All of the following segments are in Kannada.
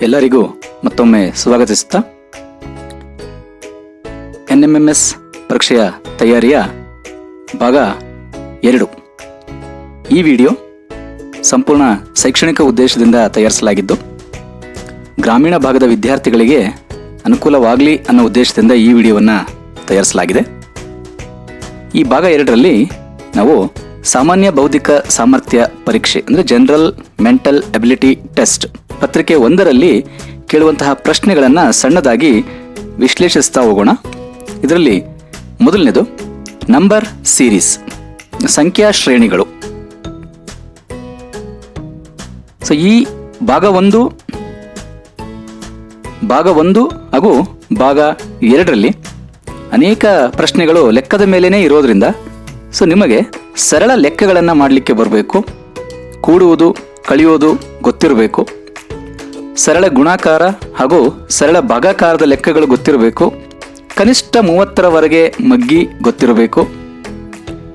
ಎಲ್ಲರಿಗೂ ಮತ್ತೊಮ್ಮೆ ಸ್ವಾಗತಿಸುತ್ತಾ NMMS ಪರೀಕ್ಷೆಯ ತಯಾರಿಯ ಭಾಗ 2. ಈ ವಿಡಿಯೋ ಸಂಪೂರ್ಣ ಶೈಕ್ಷಣಿಕ ಉದ್ದೇಶದಿಂದ ತಯಾರಿಸಲಾಗಿದ್ದು ಗ್ರಾಮೀಣ ಭಾಗದ ವಿದ್ಯಾರ್ಥಿಗಳಿಗೆ ಅನುಕೂಲವಾಗಲಿ ಅನ್ನೋ ಉದ್ದೇಶದಿಂದ ಈ ವಿಡಿಯೋವನ್ನು ತಯಾರಿಸಲಾಗಿದೆ. ಈ ಭಾಗ 2ರಲ್ಲಿ ನಾವು ಸಾಮಾನ್ಯ ಬೌದ್ಧಿಕ ಸಾಮರ್ಥ್ಯ ಪರೀಕ್ಷೆ ಅಂದರೆ ಜನರಲ್ ಮೆಂಟಲ್ ಎಬಿಲಿಟಿ ಟೆಸ್ಟ್ ಪತ್ರಿಕೆ 1ರಲ್ಲಿ ಕೇಳುವಂತಹ ಪ್ರಶ್ನೆಗಳನ್ನು ಸಣ್ಣದಾಗಿ ವಿಶ್ಲೇಷಿಸ್ತಾ ಹೋಗೋಣ. ಇದರಲ್ಲಿ ಮೊದಲನೇದು ನಂಬರ್ ಸೀರೀಸ್, ಸಂಖ್ಯಾ ಶ್ರೇಣಿಗಳು. ಸೊ ಈ ಭಾಗ 1 ಹಾಗೂ ಭಾಗ 2ರಲ್ಲಿ ಅನೇಕ ಪ್ರಶ್ನೆಗಳು ಲೆಕ್ಕದ ಮೇಲೇನೆ ಇರೋದ್ರಿಂದ ಸೊ ನಿಮಗೆ ಸರಳ ಲೆಕ್ಕಗಳನ್ನು ಮಾಡಲಿಕ್ಕೆ ಬರಬೇಕು, ಕೂಡುವುದು ಕಳೆಯುವುದು ಗೊತ್ತಿರಬೇಕು, ಸರಳ ಗುಣಾಕಾರ ಹಾಗೂ ಸರಳ ಭಾಗಾಕಾರದ ಲೆಕ್ಕಗಳು ಗೊತ್ತಿರಬೇಕು, ಕನಿಷ್ಠ 30ರವರೆಗೆ ಮಗ್ಗಿ ಗೊತ್ತಿರಬೇಕು,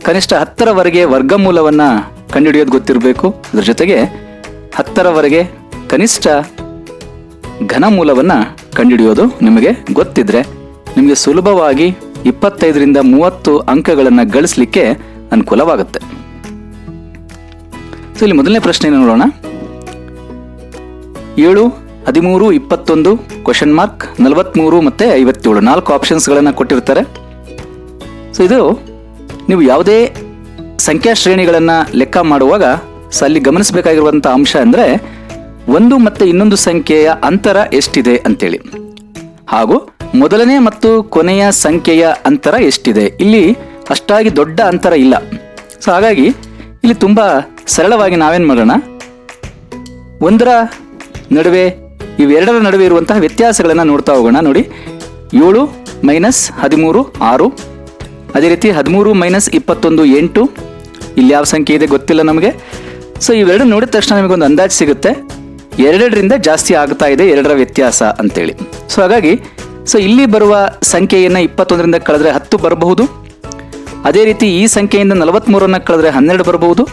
ಕನಿಷ್ಠ 10ರವರೆಗೆ ವರ್ಗಮೂಲವನ್ನು ಕಂಡುಹಿಡಿಯೋದು ಗೊತ್ತಿರಬೇಕು. ಅದರ ಜೊತೆಗೆ 10ರವರೆಗೆ ಕನಿಷ್ಠ ಘನಮೂಲವನ್ನು ಕಂಡುಹಿಡಿಯೋದು ನಿಮಗೆ ಗೊತ್ತಿದ್ರೆ ನಿಮಗೆ ಸುಲಭವಾಗಿ 25ರಿಂದ 30 ಅಂಕಗಳನ್ನು ಗಳಿಸಲಿಕ್ಕೆ ಅನುಕೂಲವಾಗುತ್ತೆ. ಸೊ ಇಲ್ಲಿ ಮೊದಲನೇ ಪ್ರಶ್ನೆಯನ್ನು ನೋಡೋಣ. 7, 13, 21 ಕ್ವಶನ್ ಮಾರ್ಕ್ 43 ಮತ್ತು 57 4 ಆಪ್ಷನ್ಸ್ಗಳನ್ನು ಕೊಟ್ಟಿರ್ತಾರೆ. ಸೊ ಇದು ನೀವು ಯಾವುದೇ ಸಂಖ್ಯಾ ಶ್ರೇಣಿಗಳನ್ನು ಲೆಕ್ಕ ಮಾಡುವಾಗ ಅಲ್ಲಿ ಗಮನಿಸಬೇಕಾಗಿರುವಂಥ ಅಂಶ ಅಂದರೆ ಒಂದು ಮತ್ತು ಇನ್ನೊಂದು ಸಂಖ್ಯೆಯ ಅಂತರ ಎಷ್ಟಿದೆ ಅಂತೇಳಿ, ಹಾಗೂ ಮೊದಲನೇ ಮತ್ತು ಕೊನೆಯ ಸಂಖ್ಯೆಯ ಅಂತರ ಎಷ್ಟಿದೆ. ಇಲ್ಲಿ ಅಷ್ಟಾಗಿ ದೊಡ್ಡ ಅಂತರ ಇಲ್ಲ. ಸೊ ಹಾಗಾಗಿ ಇಲ್ಲಿ ತುಂಬ ಸರಳವಾಗಿ ನಾವೇನು ಮಾಡೋಣ, ಒಂದರ ನಡುವೆ ಇವೆರಡರ ನಡುವೆ ಇರುವಂತಹ ವ್ಯತ್ಯಾಸಗಳನ್ನು ನೋಡ್ತಾ ಹೋಗೋಣ. ನೋಡಿ, 7 - 13 6, ಅದೇ ರೀತಿ 13 - 21 8. ಇಲ್ಲಿ ಯಾವ ಸಂಖ್ಯೆ ಇದೆ ಗೊತ್ತಿಲ್ಲ ನಮಗೆ. ಸೊ ಇವೆರಡು ನೋಡಿದ ತಕ್ಷಣ ನಮಗೊಂದು ಅಂದಾಜು ಸಿಗುತ್ತೆ, 2ರಿಂದ ಜಾಸ್ತಿ ಆಗ್ತಾ ಇದೆ 2ರ ವ್ಯತ್ಯಾಸ ಅಂತೇಳಿ. ಸೊ ಹಾಗಾಗಿ ಇಲ್ಲಿ ಬರುವ ಸಂಖ್ಯೆಯನ್ನು 21ರಿಂದ ಕಳೆದ್ರೆ 10 ಬರಬಹುದು. ಅದೇ ರೀತಿ ಈ ಸಂಖ್ಯೆಯಿಂದ 43ಅನ್ನು ಕಳೆದ್ರೆ 12 ಬರಬಹುದು.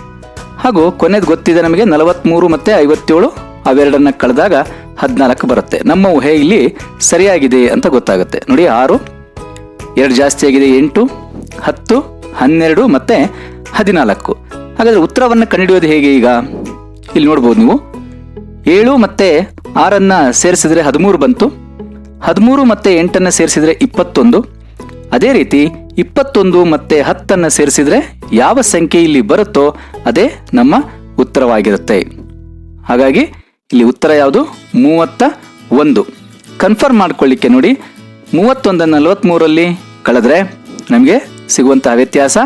ಹಾಗೂ ಕೊನೆದು ಗೊತ್ತಿದೆ ನಮಗೆ 43 ಮತ್ತು 57, ಅವೆರಡನ್ನು ಕಳೆದಾಗ 14 ಬರುತ್ತೆ. ನಮ್ಮ ಊಹೆ ಇಲ್ಲಿ ಸರಿಯಾಗಿದೆ ಅಂತ ಗೊತ್ತಾಗುತ್ತೆ. ನೋಡಿ, 6 2 ಜಾಸ್ತಿ ಆಗಿದೆ 8, 10, 12 ಮತ್ತು 14. ಹಾಗಾದರೆ ಉತ್ತರವನ್ನು ಕಂಡುಹಿಡಿಯೋದು ಹೇಗೆ? ಈಗ ಇಲ್ಲಿ ನೋಡ್ಬೋದು ನೀವು, 7 ಮತ್ತು 6ಅನ್ನು ಸೇರಿಸಿದ್ರೆ 13 ಬಂತು, 13 ಮತ್ತು 8ಅನ್ನು ಸೇರಿಸಿದ್ರೆ 21. ಅದೇ ರೀತಿ 21 ಮತ್ತು 10ಅನ್ನು ಸೇರಿಸಿದ್ರೆ ಯಾವ ಸಂಖ್ಯೆ ಇಲ್ಲಿ ಬರುತ್ತೋ ಅದೇ ನಮ್ಮ ಉತ್ತರವಾಗಿರುತ್ತೆ. ಹಾಗಾಗಿ ಇಲ್ಲಿ ಉತ್ತರ ಯಾವುದು? 31. ಕನ್ಫರ್ಮ್ ಮಾಡ್ಕೊಳ್ಳಿಕ್ಕೆ ನೋಡಿ, 31ಅನ್ನು 43ರಲ್ಲಿ ಕಳೆದ್ರೆ ನಮಗೆ ಸಿಗುವಂತಹ ವ್ಯತ್ಯಾಸ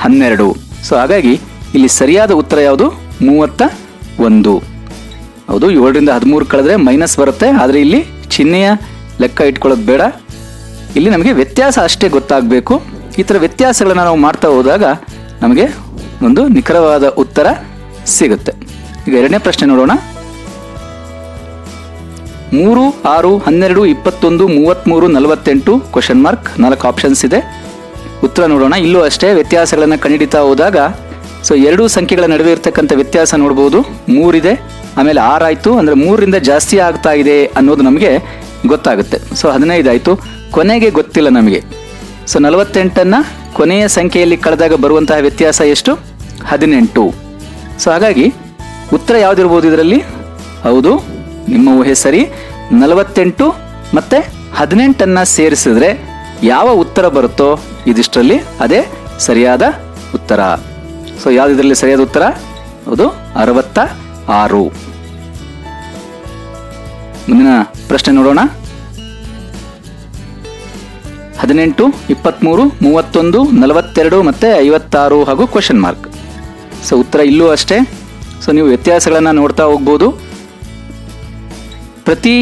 12. ಸೊ ಹಾಗಾಗಿ ಇಲ್ಲಿ ಸರಿಯಾದ ಉತ್ತರ ಯಾವುದು? 31. ಹೌದು, 7ರಿಂದ 13 ಕಳೆದ್ರೆ ಮೈನಸ್ ಬರುತ್ತೆ, ಆದರೆ ಇಲ್ಲಿ ಚಿಹ್ನೆಯ ಲೆಕ್ಕ ಇಟ್ಕೊಳ್ಳೋದು ಬೇಡ. ಇಲ್ಲಿ ನಮಗೆ ವ್ಯತ್ಯಾಸ ಅಷ್ಟೇ ಗೊತ್ತಾಗಬೇಕು. ಈ ಥರ ವ್ಯತ್ಯಾಸಗಳನ್ನು ನಾವು ಮಾಡ್ತಾ ಹೋದಾಗ ನಮಗೆ ಒಂದು ನಿಖರವಾದ ಉತ್ತರ ಸಿಗುತ್ತೆ. ಈಗ 2ನೇ ಪ್ರಶ್ನೆ ನೋಡೋಣ. 3, 6, 12, 21, 33, 48 ಕ್ವಶನ್ ಮಾರ್ಕ್ 4 ಆಪ್ಷನ್ಸ್ ಇದೆ. ಉತ್ತರ ನೋಡೋಣ. ಇಲ್ಲೂ ಅಷ್ಟೇ ವ್ಯತ್ಯಾಸಗಳನ್ನು ಕಂಡುಹಿಡಿತಾ ಹೋದಾಗ ಸೊ 2 ಸಂಖ್ಯೆಗಳ ನಡುವೆ ಇರ್ತಕ್ಕಂಥ ವ್ಯತ್ಯಾಸ ನೋಡ್ಬೋದು. 3 ಇದೆ, ಆಮೇಲೆ 6 ಆಯಿತು, ಅಂದರೆ 3ರಿಂದ ಜಾಸ್ತಿ ಆಗ್ತಾ ಇದೆ ಅನ್ನೋದು ನಮಗೆ ಗೊತ್ತಾಗುತ್ತೆ. ಸೊ 15 ಆಯಿತು, ಕೊನೆಗೆ ಗೊತ್ತಿಲ್ಲ ನಮಗೆ. ಸೊ 48ಅನ್ನು ಕೊನೆಯ ಸಂಖ್ಯೆಯಲ್ಲಿ ಕಳೆದಾಗ ಬರುವಂತಹ ವ್ಯತ್ಯಾಸ ಎಷ್ಟು? 18. ಸೊ ಹಾಗಾಗಿ ಉತ್ತರ ಯಾವುದಿರ್ಬೋದು ಇದರಲ್ಲಿ? ಹೌದು, ನಿಮ್ಮ ಊಹೆ ಸರಿ. 48 ಮತ್ತು 18ಅನ್ನು ಸೇರಿಸಿದ್ರೆ ಯಾವ ಉತ್ತರ ಬರುತ್ತೋ ಇದಿಷ್ಟರಲ್ಲಿ ಅದೇ ಸರಿಯಾದ ಉತ್ತರ. ಸೊ ಯಾವ್ದು ಇದರಲ್ಲಿ ಸರಿಯಾದ ಉತ್ತರ? ಹೌದು, 66. ಮುಂದಿನ ಪ್ರಶ್ನೆ ನೋಡೋಣ. 18, 23, 31, 42 ಮತ್ತು 56 ಹಾಗೂ ಕ್ವಶನ್ ಮಾರ್ಕ್. ಸೊ ಉತ್ತರ ಇಲ್ಲೂ ಅಷ್ಟೇ. ಸೊ ನೀವು ವ್ಯತ್ಯಾಸಗಳನ್ನು ನೋಡ್ತಾ ಹೋಗ್ಬೋದು. ಪ್ರತಿ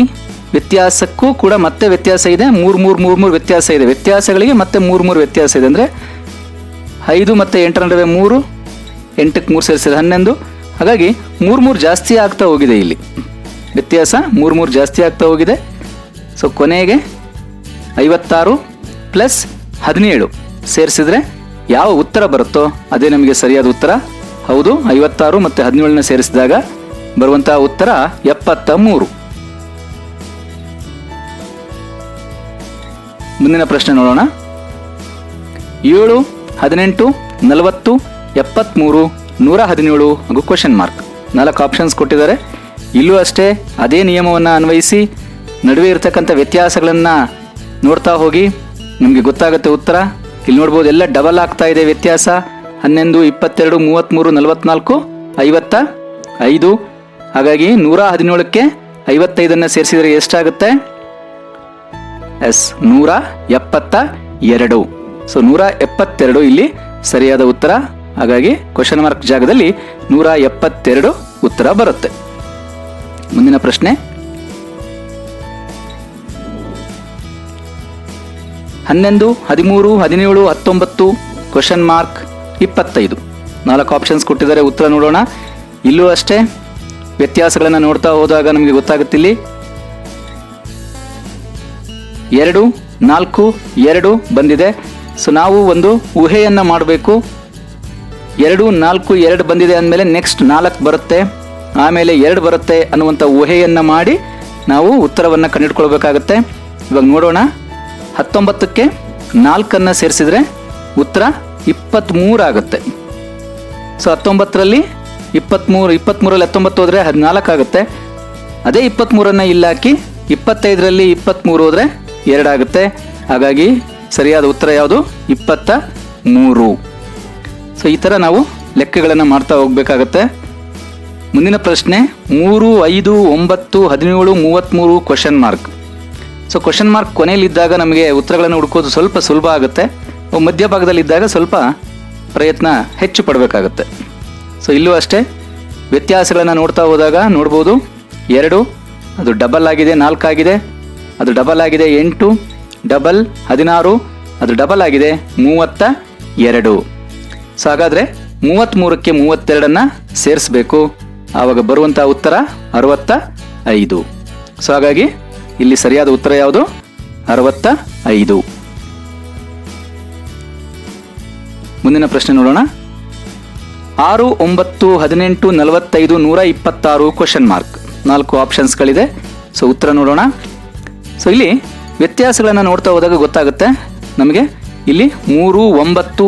ವ್ಯತ್ಯಾಸಕ್ಕೂ ಕೂಡ ಮತ್ತೆ ವ್ಯತ್ಯಾಸ ಇದೆ, 3 ವ್ಯತ್ಯಾಸ ಇದೆ. ವ್ಯತ್ಯಾಸಗಳಿಗೆ ಮತ್ತೆ 3 ವ್ಯತ್ಯಾಸ ಇದೆ. ಅಂದರೆ 5 ಮತ್ತು 8ರ ನಡುವೆ 3, 8ಕ್ಕೆ 3 ಸೇರಿಸಿದ್ರೆ 11. ಹಾಗಾಗಿ 3 ಜಾಸ್ತಿ ಆಗ್ತಾ ಹೋಗಿದೆ. ಇಲ್ಲಿ ವ್ಯತ್ಯಾಸ 3 ಜಾಸ್ತಿ ಆಗ್ತಾ ಹೋಗಿದೆ. ಸೊ ಕೊನೆಗೆ 56 ಪ್ಲಸ್ 17 ಸೇರಿಸಿದ್ರೆ ಯಾವ ಉತ್ತರ ಬರುತ್ತೋ ಅದೇ ನಮಗೆ ಸರಿಯಾದ ಉತ್ತರ. ಹೌದು, 56 ಮತ್ತು 17ನ ಸೇರಿಸಿದಾಗ ಬರುವಂತಹ ಉತ್ತರ 73. ಮುಂದಿನ ಪ್ರಶ್ನೆ ನೋಡೋಣ. 7, 18, 40, 73, 117 ಹಾಗೂ ಕ್ವಶನ್ ಮಾರ್ಕ್. 4 ಆಪ್ಷನ್ಸ್ ಕೊಟ್ಟಿದ್ದಾರೆ. ಇಲ್ಲೂ ಅಷ್ಟೇ ಅದೇ ನಿಯಮವನ್ನು ಅನ್ವಯಿಸಿ ನಡುವೆ ಇರತಕ್ಕಂಥ ವ್ಯತ್ಯಾಸಗಳನ್ನು ನೋಡ್ತಾ ಹೋಗಿ ನಿಮಗೆ ಗೊತ್ತಾಗುತ್ತೆ ಉತ್ತರ. ಇಲ್ಲಿ ನೋಡ್ಬೋದು ಎಲ್ಲ ಡಬಲ್ ಆಗ್ತಾ ಇದೆ ವ್ಯತ್ಯಾಸ. 11, 22, 33, 44, 55. ಹಾಗಾಗಿ 117ಕ್ಕೆ 55 ಸೇರಿಸಿದರೆ ಎಷ್ಟಾಗುತ್ತೆ? 172. ಸೊ 172 ಇಲ್ಲಿ ಸರಿಯಾದ ಉತ್ತರ. ಹಾಗಾಗಿ ಕ್ವಶನ್ ಮಾರ್ಕ್ ಜಾಗದಲ್ಲಿ 172 ಉತ್ತರ ಬರುತ್ತೆ. ಮುಂದಿನ ಪ್ರಶ್ನೆ. 11, 13, 17, 19, ಕ್ವಶನ್ ಮಾರ್ಕ್ 25. 4 ಆಪ್ಷನ್ಸ್ ಕೊಟ್ಟಿದ್ದಾರೆ. ಉತ್ತರ ನೋಡೋಣ. ಇಲ್ಲೂ ಅಷ್ಟೇ ವ್ಯತ್ಯಾಸಗಳನ್ನು ನೋಡ್ತಾ ಹೋದಾಗ ನಮಗೆ ಗೊತ್ತಾಗುತ್ತಿಲ್ಲಿ 2, 4, 2 ಬಂದಿದೆ. ಸೊ ನಾವು ಒಂದು ಊಹೆಯನ್ನು ಮಾಡಬೇಕು. 2, 4, 2 ಬಂದಿದೆ ಅಂದಮೇಲೆ ನೆಕ್ಸ್ಟ್ 4 ಬರುತ್ತೆ, ಆಮೇಲೆ 2 ಬರುತ್ತೆ ಅನ್ನುವಂಥ ಊಹೆಯನ್ನು ಮಾಡಿ ನಾವು ಉತ್ತರವನ್ನು ಕಂಡುಹಿಡ್ಕೊಳ್ಬೇಕಾಗತ್ತೆ. ಇವಾಗ ನೋಡೋಣ. 19ಕ್ಕೆ 4 ಸೇರಿಸಿದ್ರೆ ಉತ್ತರ 23 ಆಗುತ್ತೆ. ಸೊ 19ರಲ್ಲಿ 23, 23ರಲ್ಲಿ 19 ಹೋದರೆ 14 ಆಗುತ್ತೆ. ಅದೇ 23 ಇಲ್ಲಿ ಹಾಕಿ 25ರಲ್ಲಿ 23 ಹೋದರೆ 2 ಆಗುತ್ತೆ. ಹಾಗಾಗಿ ಸರಿಯಾದ ಉತ್ತರ ಯಾವುದು? 23. ಸೊ ಈ ಥರ ನಾವು ಲೆಕ್ಕಗಳನ್ನು ಮಾಡ್ತಾ ಹೋಗ್ಬೇಕಾಗತ್ತೆ. ಮುಂದಿನ ಪ್ರಶ್ನೆ 3, 5, 9, 17, 33 question mark. So question mark ಕೊನೆಯಲ್ಲಿದ್ದಾಗ ನಮಗೆ ಉತ್ತರಗಳನ್ನು ಹುಡುಕೋದು ಸ್ವಲ್ಪ ಸುಲಭ ಆಗುತ್ತೆ. ಮಧ್ಯಭಾಗದಲ್ಲಿದ್ದಾಗ ಸ್ವಲ್ಪ ಪ್ರಯತ್ನ ಹೆಚ್ಚು ಪಡಬೇಕಾಗತ್ತೆ. ಸೊ ಇಲ್ಲೂ ಅಷ್ಟೇ ವ್ಯತ್ಯಾಸಗಳನ್ನು ನೋಡ್ತಾ ಹೋದಾಗ ನೋಡ್ಬೋದು 2 ಅದು ಡಬಲ್ ಆಗಿದೆ, 4 ಆಗಿದೆ, ಅದು ಡಬಲ್ ಆಗಿದೆ 8, ಡಬಲ್ 16, ಅದು ಡಬಲ್ ಆಗಿದೆ 32. ಸೊ ಹಾಗಾದರೆ 33ಕ್ಕೆ 32 ಸೇರಿಸಬೇಕು. ಆವಾಗ ಬರುವಂಥ ಉತ್ತರ 65. ಸೊ ಹಾಗಾಗಿ ಇಲ್ಲಿ ಸರಿಯಾದ ಉತ್ತರ ಯಾವುದು? 65. ಮುಂದಿನ ಪ್ರಶ್ನೆ ನೋಡೋಣ. 6, 9, 18, 45, 126 ಕ್ವಶನ್ ಮಾರ್ಕ್. 4 ಆಪ್ಷನ್ಸ್ಗಳಿದೆ. ಸೊ ಉತ್ತರ ನೋಡೋಣ. ಸೊ ಇಲ್ಲಿ ವ್ಯತ್ಯಾಸಗಳನ್ನು ನೋಡ್ತಾ ಹೋದಾಗ ಗೊತ್ತಾಗುತ್ತೆ ನಮಗೆ. ಇಲ್ಲಿ 3, 9,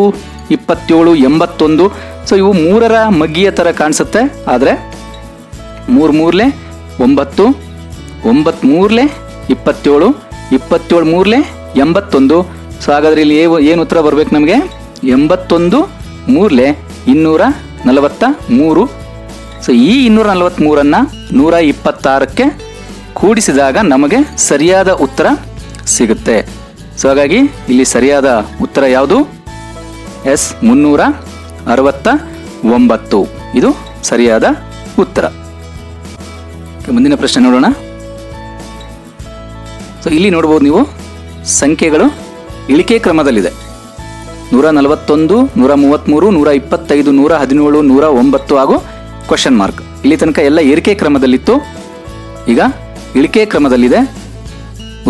27, 81. ಸೊ ಇವು 3ರ ಮಗ್ಗಿಯ ಥರ ಕಾಣಿಸುತ್ತೆ. ಆದರೆ 3 3ಲೆ 9, 9 3ಲೆ 27, 27 3ಲೆ 81. ಸೊ ಹಾಗಾದರೆ ಇಲ್ಲಿ ಏನು ಉತ್ತರ ಬರಬೇಕು ನಮಗೆ? 81 3ಲೆ 243. ಸೊ ಈ 243 126ಕ್ಕೆ ಕೂಡಿಸಿದಾಗ ನಮಗೆ ಸರಿಯಾದ ಉತ್ತರ ಸಿಗುತ್ತೆ. ಸೊ ಹಾಗಾಗಿ ಇಲ್ಲಿ ಸರಿಯಾದ ಉತ್ತರ ಯಾವುದು? 369. ಇದು ಸರಿಯಾದ ಉತ್ತರ. ಮುಂದಿನ ಪ್ರಶ್ನೆ ನೋಡೋಣ. ಸೊ ಇಲ್ಲಿ ನೋಡ್ಬೋದು ನೀವು ಸಂಖ್ಯೆಗಳು ಇಳಿಕೆ ಕ್ರಮದಲ್ಲಿದೆ. 141, 133, 125, 117, 109 ಹಾಗೂ ಕ್ವಶನ್ ಮಾರ್ಕ್. ಇಲ್ಲಿ ತನಕ ಎಲ್ಲ ಏರಿಕೆ ಕ್ರಮದಲ್ಲಿತ್ತು, ಈಗ ಇಳಿಕೆ ಕ್ರಮದಲ್ಲಿದೆ.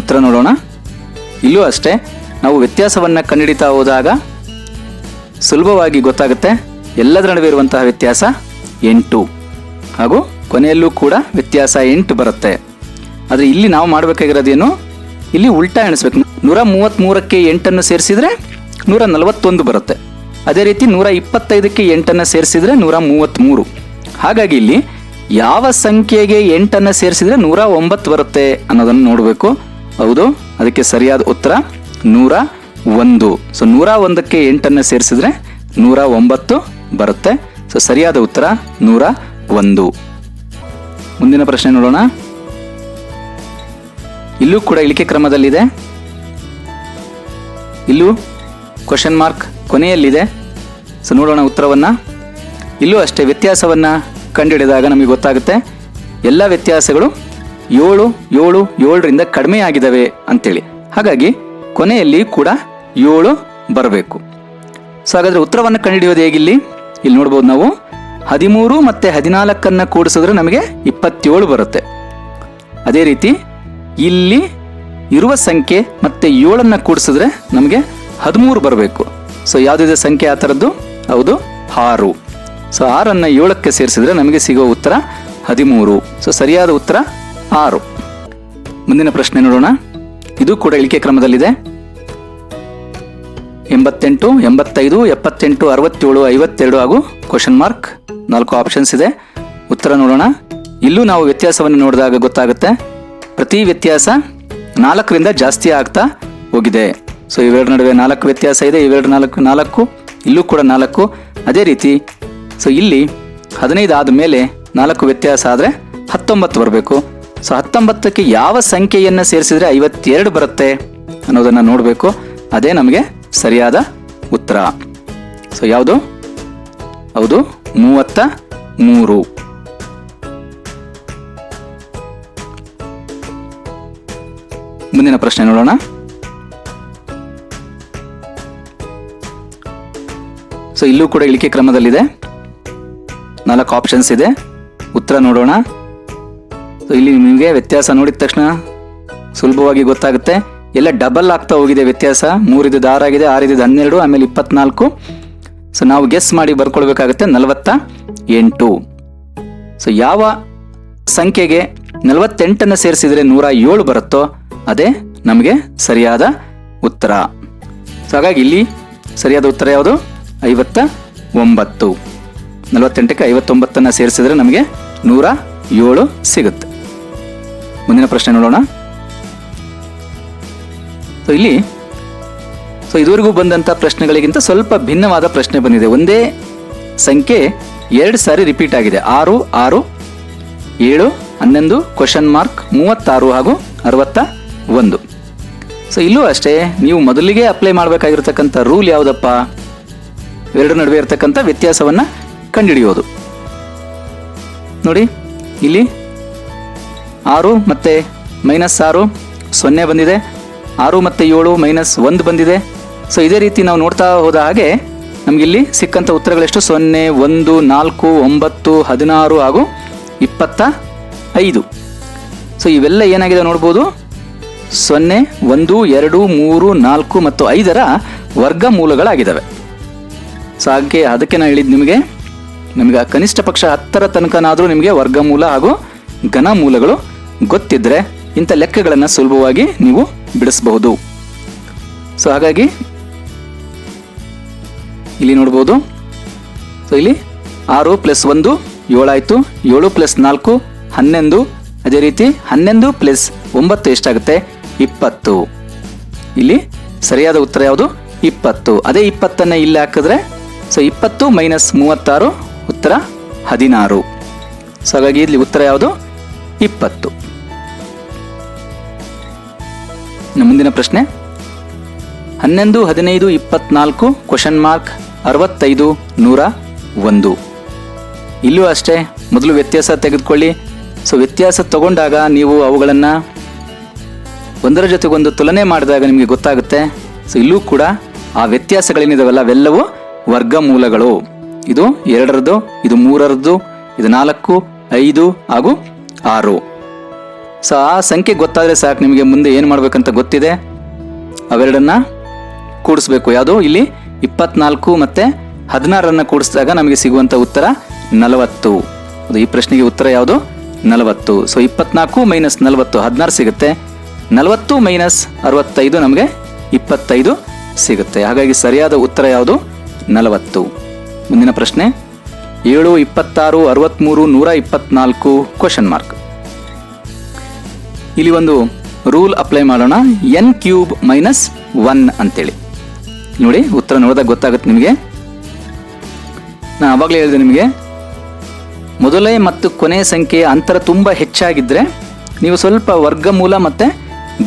ಉತ್ತರ ನೋಡೋಣ. ಇಲ್ಲೂ ಅಷ್ಟೇ ನಾವು ವ್ಯತ್ಯಾಸವನ್ನು ಕಂಡುಹಿಡಿತಾ ಹೋದಾಗ ಸುಲಭವಾಗಿ ಗೊತ್ತಾಗುತ್ತೆ. ಎಲ್ಲದರ ನಡುವೆ ಇರುವಂತಹ ವ್ಯತ್ಯಾಸ 8 ಹಾಗೂ ಕೊನೆಯಲ್ಲೂ ಕೂಡ ವ್ಯತ್ಯಾಸ 8 ಬರುತ್ತೆ. ಆದರೆ ಇಲ್ಲಿ ನಾವು ಮಾಡಬೇಕಾಗಿರೋದೇನು? ಇಲ್ಲಿ ಉಲ್ಟಾ ಎಣಿಸ್ಬೇಕು. 133ಕ್ಕೆ 8 ಸೇರಿಸಿದ್ರೆ 141 ಬರುತ್ತೆ. ಅದೇ ರೀತಿ 125ಕ್ಕೆ 8 ಸೇರಿಸಿದ್ರೆ 133. ಹಾಗಾಗಿ ಇಲ್ಲಿ ಯಾವ ಸಂಖ್ಯೆಗೆ 8 ಸೇರಿಸಿದ್ರೆ 109 ಬರುತ್ತೆ ಅನ್ನೋದನ್ನು ನೋಡಬೇಕು. ಹೌದು, ಅದಕ್ಕೆ ಸರಿಯಾದ ಉತ್ತರ 101. ಸೊ 101ಕ್ಕೆ 8 ಸೇರಿಸಿದ್ರೆ 109 ಬರುತ್ತೆ. ಸೊ ಸರಿಯಾದ ಉತ್ತರ 101. ಮುಂದಿನ ಪ್ರಶ್ನೆ ನೋಡೋಣ. ಇಲ್ಲೂ ಕೂಡ ಇಳಿಕೆ ಕ್ರಮದಲ್ಲಿದೆ. ಇಲ್ಲೂ ಕ್ವಶನ್ ಮಾರ್ಕ್ ಕೊನೆಯಲ್ಲಿದೆ. ಸೊ ನೋಡೋಣ ಉತ್ತರವನ್ನು. ಇಲ್ಲೂ ಅಷ್ಟೇ ವ್ಯತ್ಯಾಸವನ್ನು ಕಂಡುಹಿಡಿದಾಗ ನಮಗೆ ಗೊತ್ತಾಗುತ್ತೆ ಎಲ್ಲ ವ್ಯತ್ಯಾಸಗಳು 7, 7, 7ರಿಂದ ಕಡಿಮೆ ಆಗಿದ್ದಾವೆ ಅಂತೇಳಿ. ಹಾಗಾಗಿ ಕೊನೆಯಲ್ಲಿ ಕೂಡ 7 ಬರಬೇಕು. ಸೊ ಹಾಗಾದರೆ ಉತ್ತರವನ್ನು ಕಂಡುಹಿಡಿಯೋದು ಹೇಗಿಲ್ಲಿ? ಇಲ್ಲಿ ನೋಡ್ಬೋದು ನಾವು 13 ಮತ್ತು 14 ಕೂಡಿಸಿದ್ರೆ ನಮಗೆ 27 ಬರುತ್ತೆ. ಅದೇ ರೀತಿ ಇಲ್ಲಿ ಇರುವ ಸಂಖ್ಯೆ ಮತ್ತು 7 ಕೂಡಿಸಿದ್ರೆ ನಮಗೆ 13 ಬರಬೇಕು. ಸೊ ಯಾವುದಿದೆ ಸಂಖ್ಯೆ ಆ ಥರದ್ದು? ಹೌದು, 6. ಸೊ 6 7ಕ್ಕೆ ಸೇರಿಸಿದ್ರೆ ನಮಗೆ ಸಿಗೋ ಉತ್ತರ 13. ಸೊ ಸರಿಯಾದ ಉತ್ತರ 6. ಮುಂದಿನ ಪ್ರಶ್ನೆ ನೋಡೋಣ. ಇದು ಕೂಡ ಇಳಿಕೆ ಕ್ರಮದಲ್ಲಿದೆ. 88, 85, 78, 67, 52 ಹಾಗೂ ಕ್ವಶನ್ ಮಾರ್ಕ್ 4 ಆಪ್ಷನ್ಸ್ ಇದೆ. ಉತ್ತರ ನೋಡೋಣ. ಇಲ್ಲೂ ನಾವು ವ್ಯತ್ಯಾಸವನ್ನು ನೋಡಿದಾಗ ಗೊತ್ತಾಗುತ್ತೆ, ಪ್ರತಿ ವ್ಯತ್ಯಾಸ 4ರಿಂದ ಜಾಸ್ತಿ ಆಗ್ತಾ ಹೋಗಿದೆ. ಸೊ ಇವೆರಡು ನಡುವೆ 4 ವ್ಯತ್ಯಾಸ ಇದೆ, ಇವೆರಡು 4, ಇಲ್ಲೂ ಕೂಡ 4. ಅದೇ ರೀತಿ ಸೊ ಇಲ್ಲಿ 15 ಆದಮೇಲೆ 4 ವ್ಯತ್ಯಾಸ ಆದರೆ 19 ಬರಬೇಕು. ಸೊ 19ಕ್ಕೆ ಯಾವ ಸಂಖ್ಯೆಯನ್ನು ಸೇರಿಸಿದ್ರೆ 52 ಬರುತ್ತೆ ಅನ್ನೋದನ್ನು ನೋಡಬೇಕು. ಅದೇ ನಮಗೆ ಸರಿಯಾದ ಉತ್ತರ. ಸೊ ಯಾವುದು? ಹೌದು, 33. ಮುಂದಿನ ಪ್ರಶ್ನೆ ನೋಡೋಣ. ಸೊ ಇಲ್ಲೂ ಕೂಡ ಇಳಿಕೆ ಕ್ರಮದಲ್ಲಿದೆ, 4 ಆಪ್ಷನ್ಸ್ ಇದೆ. ಉತ್ತರ ನೋಡೋಣ. ಸೊ ಇಲ್ಲಿ ನಿಮಗೆ ವ್ಯತ್ಯಾಸ ನೋಡಿದ ತಕ್ಷಣ ಸುಲಭವಾಗಿ ಗೊತ್ತಾಗುತ್ತೆ, ಎಲ್ಲ ಡಬಲ್ ಆಗ್ತಾ ಹೋಗಿದೆ ವ್ಯತ್ಯಾಸ. 3 ಇದ್ದದ್ದು 6 ಆಗಿದೆ, 6 ಇದ್ದದ್ದು 12, ಆಮೇಲೆ 24. ಸೊ ನಾವು ಗೆಸ್ ಮಾಡಿ ಬರ್ಕೊಳ್ಬೇಕಾಗುತ್ತೆ 48. ಸೊ ಯಾವ ಸಂಖ್ಯೆಗೆ 48ಅನ್ನು ಸೇರಿಸಿದ್ರೆ 107 ಬರುತ್ತೋ ಅದೇ ನಮಗೆ ಸರಿಯಾದ ಉತ್ತರ. ಸೊ ಹಾಗಾಗಿ ಇಲ್ಲಿ ಸರಿಯಾದ ಉತ್ತರ ಯಾವುದು? 59. 48ಕ್ಕೆ 59ಅನ್ನು ಸೇರಿಸಿದ್ರೆ ನಮಗೆ 107 ಸಿಗುತ್ತೆ. ಮುಂದಿನ ಪ್ರಶ್ನೆ ನೋಡೋಣ. ಸೊ ಇಲ್ಲಿ ಇದುವರೆಗೂ ಬಂದಂಥ ಪ್ರಶ್ನೆಗಳಿಗಿಂತ ಸ್ವಲ್ಪ ಭಿನ್ನವಾದ ಪ್ರಶ್ನೆ ಬಂದಿದೆ. ಒಂದೇ ಸಂಖ್ಯೆ 2 ಸಾರಿ ರಿಪೀಟ್ ಆಗಿದೆ. 6, 6, 7, 11, ಕ್ವಶನ್ ಮಾರ್ಕ್ 36 ಹಾಗೂ 61. ಸೊ ಇಲ್ಲೂ ಅಷ್ಟೇ, ನೀವು ಮೊದಲಿಗೆ ಅಪ್ಲೈ ಮಾಡಬೇಕಾಗಿರ್ತಕ್ಕಂಥ ರೂಲ್ ಯಾವುದಪ್ಪ? ಎರಡು ನಡುವೆ ಇರತಕ್ಕಂಥ ವ್ಯತ್ಯಾಸವನ್ನು ಕಂಡುಹಿಡಿಯೋದು. ನೋಡಿ, ಇಲ್ಲಿ 6 ಮತ್ತು -6 0 ಬಂದಿದೆ, 6 ಮತ್ತು 7 -1 ಬಂದಿದೆ. ಸೊ ಇದೇ ರೀತಿ ನಾವು ನೋಡ್ತಾ ಹೋದ ಹಾಗೆ ನಮಗಿಲ್ಲಿ ಸಿಕ್ಕಂಥ ಉತ್ತರಗಳೆಷ್ಟು? 0, 1, 4, 9, 16 ಹಾಗೂ 25. ಸೊ ಇವೆಲ್ಲ ಏನಾಗಿದೆ ನೋಡ್ಬೋದು, 0, 1, 2, 3, 4 ಮತ್ತು 5ರ ವರ್ಗಮೂಲಗಳಾಗಿದ್ದಾವೆ. ಸೊ ಹಾಗೆ ಅದಕ್ಕೆ ನಾನು ಹೇಳಿದ್ದು ನಿಮಗೆ ಕನಿಷ್ಠ ಪಕ್ಷ 10ರ ತನಕನಾದರೂ ನಿಮಗೆ ವರ್ಗಮೂಲ ಹಾಗೂ ಘನಮೂಲಗಳು ಗೊತ್ತಿದ್ರೆ ಇಂಥ ಲೆಕ್ಕಗಳನ್ನು ಸುಲಭವಾಗಿ ನೀವು ಬಿಡಿಸಬಹುದು. ಸೊ ಹಾಗಾಗಿ ಇಲ್ಲಿ ನೋಡ್ಬೋದು. ಸೊ ಇಲ್ಲಿ 6 + 1 7 ಆಯಿತು, 7 + 4 11, ಅದೇ ರೀತಿ 11 + 9 ಎಷ್ಟಾಗುತ್ತೆ? 20. ಇಲ್ಲಿ ಸರಿಯಾದ ಉತ್ತರ ಯಾವುದು? 20. ಅದೇ 20ಅನ್ನು ಇಲ್ಲಿ ಹಾಕಿದ್ರೆ ಸೊ 20 - 36 ಉತ್ತರ 16. ಸೊ ಹಾಗಾಗಿ ಇಲ್ಲಿ ಉತ್ತರ ಯಾವುದು? 20. ಮುಂದಿನ ಪ್ರಶ್ನೆ 11, 15, 24, ಕ್ವಶನ್ ಮಾರ್ಕ್ 65, 101. ಇಲ್ಲೂ ಅಷ್ಟೇ, ಮೊದಲು ವ್ಯತ್ಯಾಸ ತೆಗೆದುಕೊಳ್ಳಿ. ಸೊ ವ್ಯತ್ಯಾಸ ತಗೊಂಡಾಗ ನೀವು ಅವುಗಳನ್ನು ಒಂದರ ಜೊತೆಗೊಂದು ತುಲನೆ ಮಾಡಿದಾಗ ನಿಮಗೆ ಗೊತ್ತಾಗುತ್ತೆ. ಸೊ ಇಲ್ಲೂ ಕೂಡ ಆ ವ್ಯತ್ಯಾಸಗಳೇನಿದಾವಲ್ಲ ಅವೆಲ್ಲವೂ ವರ್ಗಮೂಲಗಳು. ಇದು 2ರದ್ದು, ಇದು 3ರದ್ದು, ಇದು 4, 5 ಹಾಗೂ 6. ಸೊ ಆ ಸಂಖ್ಯೆ ಗೊತ್ತಾದರೆ ಸಾಕು, ನಿಮಗೆ ಮುಂದೆ ಏನು ಮಾಡಬೇಕಂತ ಗೊತ್ತಿದೆ. ಅವೆರಡನ್ನ ಕೂಡಿಸ್ಬೇಕು. ಯಾವುದು? ಇಲ್ಲಿ 24 ಮತ್ತು 16 ಕೂಡಿಸಿದಾಗ ನಮಗೆ ಸಿಗುವಂಥ ಉತ್ತರ 40. ಈ ಪ್ರಶ್ನೆಗೆ ಉತ್ತರ ಯಾವುದು? 40. ಸೊ 24 - 40 16 ಸಿಗುತ್ತೆ. 40 - 65 ನಮಗೆ 25 ಸಿಗುತ್ತೆ. ಹಾಗಾಗಿ ಸರಿಯಾದ ಉತ್ತರ ಯಾವುದು? 40. ಮುಂದಿನ ಪ್ರಶ್ನೆ 7, 26, 63, 124, ಕ್ವಶನ್ ಮಾರ್ಕ್. ಇಲ್ಲಿ ಒಂದು ರೂಲ್ ಅಪ್ಲೈ ಮಾಡೋಣ, n³ - 1 ಅಂತೇಳಿ. ನೋಡಿ, ಉತ್ತರ ನೋಡಿದಾಗ ಗೊತ್ತಾಗುತ್ತೆ ನಿಮಗೆ. ನಾನು ಆವಾಗಲೇ ಹೇಳಿದೆ ನಿಮಗೆ, ಮೊದಲೇ ಮತ್ತು ಕೊನೆಯ ಸಂಖ್ಯೆಯ ಅಂತರ ತುಂಬ ಹೆಚ್ಚಾಗಿದ್ದರೆ ನೀವು ಸ್ವಲ್ಪ ವರ್ಗಮೂಲ ಮತ್ತು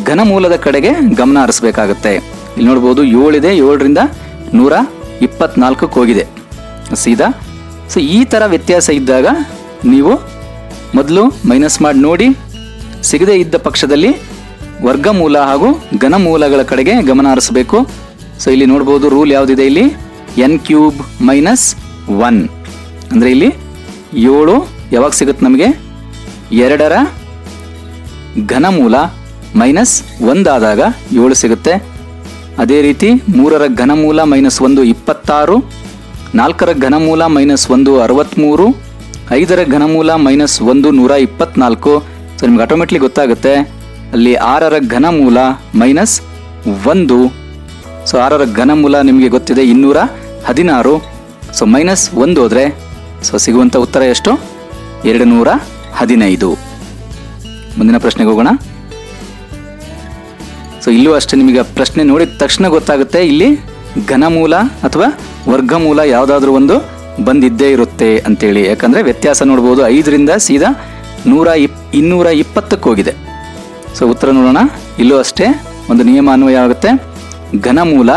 ಘನಮೂಲದ ಕಡೆಗೆ ಗಮನ ಹರಿಸಬೇಕಾಗುತ್ತೆ. ಇಲ್ಲಿ ನೋಡ್ಬೋದು 7 ಇದೆ, 7ರಿಂದ 124ಕ್ಕೆ ಹೋಗಿದೆ ಸೀದಾ. ಸೊ ಈ ಥರ ವ್ಯತ್ಯಾಸ ಇದ್ದಾಗ ನೀವು ಮೊದಲು ಮೈನಸ್ ಮಾಡಿ ನೋಡಿ, ಸಿಗದೇ ಇದ್ದ ಪಕ್ಷದಲ್ಲಿ ವರ್ಗಮೂಲ ಹಾಗೂ ಘನಮೂಲಗಳ ಕಡೆಗೆ ಗಮನ ಹರಿಸಬೇಕು. ಸೊ ಇಲ್ಲಿ ನೋಡ್ಬೋದು ರೂಲ್ ಯಾವುದಿದೆ, ಇಲ್ಲಿ n³ - 1 ಅಂದರೆ ಇಲ್ಲಿ 7 ಯಾವಾಗ ಸಿಗುತ್ತೆ ನಮಗೆ? 2ರ ಘನಮೂಲ -1 ಆದಾಗ 7 ಸಿಗುತ್ತೆ. ಅದೇ ರೀತಿ 3ರ ಘನಮೂಲ -1 26, 4ರ ಘನಮೂಲ -1 63, 5ರ ಘನಮೂಲ -1 124. ಸೊ ನಿಮ್ಗೆ ಆಟೋಮೆಟ್ಲಿ ಗೊತ್ತಾಗುತ್ತೆ ಅಲ್ಲಿ 6ರ ಘನಮೂಲ -1 ಸೊ 6ರ ಘನಮೂಲ ನಿಮಗೆ ಗೊತ್ತಿದೆ 216. ಸೊ -1 ಹೋದರೆ ಸೊ ಸಿಗುವಂಥ ಉತ್ತರ ಎಷ್ಟು? 215. ಮುಂದಿನ ಪ್ರಶ್ನೆಗೆ ಹೋಗೋಣ. ಸೊ ಇಲ್ಲೂ ಅಷ್ಟೇ ನಿಮಗೆ ಪ್ರಶ್ನೆ ನೋಡಿದ ತಕ್ಷಣ ಗೊತ್ತಾಗುತ್ತೆ ಇಲ್ಲಿ ಘನಮೂಲ ಅಥವಾ ವರ್ಗಮೂಲ ಯಾವುದಾದ್ರೂ ಒಂದು ಬಂದಿದ್ದೇ ಇರುತ್ತೆ ಅಂತೇಳಿ. ಯಾಕಂದರೆ ವ್ಯತ್ಯಾಸ ನೋಡ್ಬೋದು, 5ರಿಂದ ಸೀದಾ 220ಕ್ಕೆ ಹೋಗಿದೆ. ಸೊ ಉತ್ತರ ನೋಡೋಣ. ಇಲ್ಲೂ ಅಷ್ಟೇ ಒಂದು ನಿಯಮ ಅನ್ವಯ ಆಗುತ್ತೆ, ಘನಮೂಲ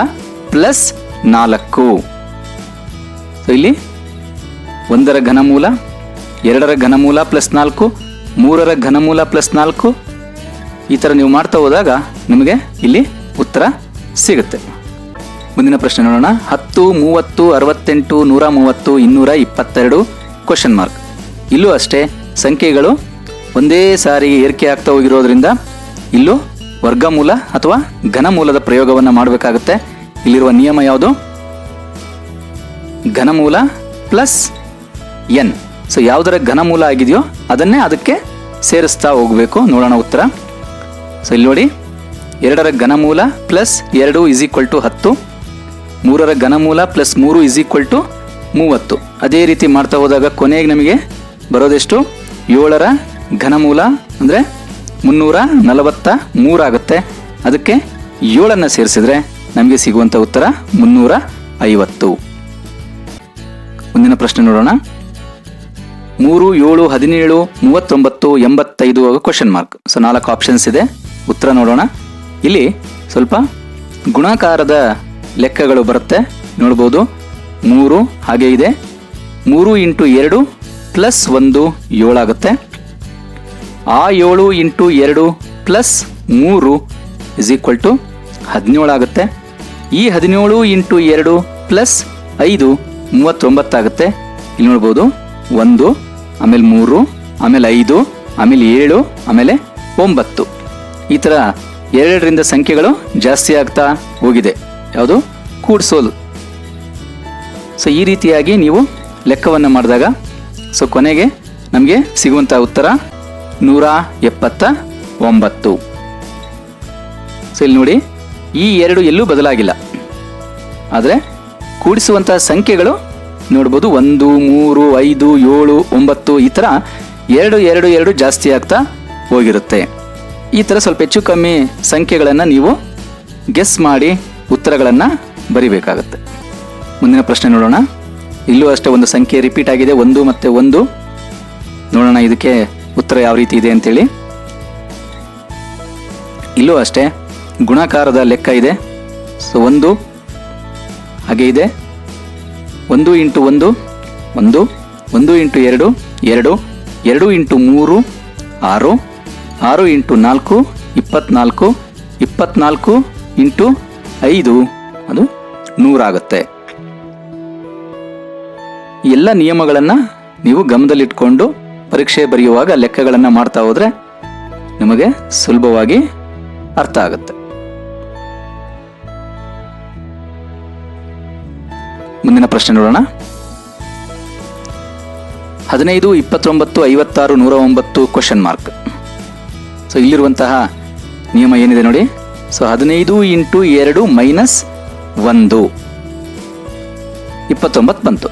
+4. ಸೊ ಇಲ್ಲಿ 1ರ ಘನಮೂಲ, 2ರ ಘನಮೂಲ +4, 3ರ ಘನಮೂಲ +4. ಈ ಥರ ನೀವು ಮಾಡ್ತಾ ಹೋದಾಗ ನಿಮಗೆ ಇಲ್ಲಿ ಉತ್ತರ ಸಿಗುತ್ತೆ. ಮುಂದಿನ ಪ್ರಶ್ನೆ ನೋಡೋಣ. 10, 30, 68, 130, 222 ಕ್ವಶನ್ ಮಾರ್ಕ್. ಇಲ್ಲೂ ಅಷ್ಟೇ ಸಂಖ್ಯೆಗಳು ಒಂದೇ ಸಾರಿ ಏರಿಕೆ ಆಗ್ತಾ ಹೋಗಿರೋದ್ರಿಂದ ಇಲ್ಲೂ ವರ್ಗಮೂಲ ಅಥವಾ ಘನಮೂಲದ ಪ್ರಯೋಗವನ್ನು ಮಾಡಬೇಕಾಗುತ್ತೆ. ಇಲ್ಲಿರುವ ನಿಯಮ ಯಾವುದು? ಘನಮೂಲ +n. ಸೊ ಯಾವುದರ ಘನಮೂಲ ಆಗಿದೆಯೋ ಅದನ್ನೇ ಅದಕ್ಕೆ ಸೇರಿಸ್ತಾ ಹೋಗಬೇಕು. ನೋಡೋಣ ಉತ್ತರ. ಸೊ ಇಲ್ಲಿ ನೋಡಿ, 2ರ ಘನಮೂಲ +2 = 10, 3ರ ಘನಮೂಲ +3 = 30. ಅದೇ ರೀತಿ ಮಾಡ್ತಾ ಹೋದಾಗ ಕೊನೆಗೆ ನಮಗೆ ಬರೋದೆಷ್ಟು? 7ರ ಘನಮೂಲ ಅಂದರೆ 343 ಆಗುತ್ತೆ. ಅದಕ್ಕೆ 7ಅನ್ನು ಸೇರಿಸಿದ್ರೆ ನಮಗೆ ಸಿಗುವಂಥ ಉತ್ತರ 350. ಮುಂದಿನ ಪ್ರಶ್ನೆ ನೋಡೋಣ. 3, 7, 17, 39, 85 ಕ್ವಶನ್ ಮಾರ್ಕ್. ಸೊ 4 ಆಪ್ಷನ್ಸ್ ಇದೆ. ಉತ್ತರ ನೋಡೋಣ. ಇಲ್ಲಿ ಸ್ವಲ್ಪ ಗುಣಾಕಾರದ ಲೆಕ್ಕಗಳು ಬರುತ್ತೆ, ನೋಡ್ಬೋದು. 3 ಹಾಗೆ ಇದೆ. 3 × 2 +1 7 ಆಗುತ್ತೆ. ಆ 7 × 2 +3 = 17 ಆಗುತ್ತೆ. ಈ 17 × 2 +5 39 ಆಗುತ್ತೆ. ಇಲ್ಲಿ ನೋಡ್ಬೋದು 1, ಆಮೇಲೆ 3, ಆಮೇಲೆ 5, ಆಮೇಲೆ 7, ಆಮೇಲೆ 9. ಈ ಥರ 2ರಿಂದ ಸಂಖ್ಯೆಗಳು ಜಾಸ್ತಿ ಆಗ್ತಾ ಹೋಗಿದೆ. ಯಾವುದು? ಕೂಡ್ಸೋದು. ಸೊ ಈ ರೀತಿಯಾಗಿ ನೀವು ಲೆಕ್ಕವನ್ನು ಮಾಡಿದಾಗ ಸೊ ಕೊನೆಗೆ ನಮಗೆ ಸಿಗುವಂಥ ಉತ್ತರ 179. ಸೊ ಇಲ್ಲಿ ನೋಡಿ, ಈ 2 ಎಲ್ಲೂ ಬದಲಾಗಿಲ್ಲ, ಆದರೆ ಕೂಡಿಸುವಂತಹ ಸಂಖ್ಯೆಗಳು ನೋಡ್ಬೋದು 1, 3, 5, 7, 9 ಈ ಥರ 2 ಜಾಸ್ತಿ ಆಗ್ತಾ ಹೋಗಿರುತ್ತೆ. ಈ ಥರ ಸ್ವಲ್ಪ ಹೆಚ್ಚು ಕಮ್ಮಿ ಸಂಖ್ಯೆಗಳನ್ನು ನೀವು ಗೆಸ್ ಮಾಡಿ ಉತ್ತರಗಳನ್ನು ಬರಿಬೇಕಾಗತ್ತೆ. ಮುಂದಿನ ಪ್ರಶ್ನೆ ನೋಡೋಣ. ಇಲ್ಲೂ ಅಷ್ಟೇ ಒಂದು ಸಂಖ್ಯೆ ರಿಪೀಟ್ ಆಗಿದೆ, 1 ಮತ್ತು 1. ನೋಡೋಣ ಇದಕ್ಕೆ ಉತ್ತರ ಯಾವ ರೀತಿ ಇದೆ ಅಂತೇಳಿ. ಇಲ್ಲೂ ಅಷ್ಟೇ ಗುಣಾಕಾರದ ಲೆಕ್ಕ ಇದೆ. ಸೊ 1 ಹಾಗೆ ಇದೆ. 1 × 1 1, 1 × 2 2, 2 × 3 6, 6 × 4 24, 24 × 5 ಅದು 100 ಆಗುತ್ತೆ. ಎಲ್ಲ ನಿಯಮಗಳನ್ನು ನೀವು ಗಮನದಲ್ಲಿಟ್ಕೊಂಡು ಪರೀಕ್ಷೆ ಬರೆಯುವಾಗ ಲೆಕ್ಕಗಳನ್ನು ಮಾಡ್ತಾ ಹೋದರೆ ನಿಮಗೆ ಸುಲಭವಾಗಿ ಅರ್ಥ ಆಗುತ್ತೆ. ಮುಂದಿನ ಪ್ರಶ್ನೆ ನೋಡೋಣ. 15, 29, 56, 109 ಕ್ವಶನ್ ಮಾರ್ಕ್. ಸೊ ಇಲ್ಲಿರುವಂತಹ ನಿಯಮ ಏನಿದೆ ನೋಡಿ. ಸೊ 15 × 2 -1 29 ಬಂತು.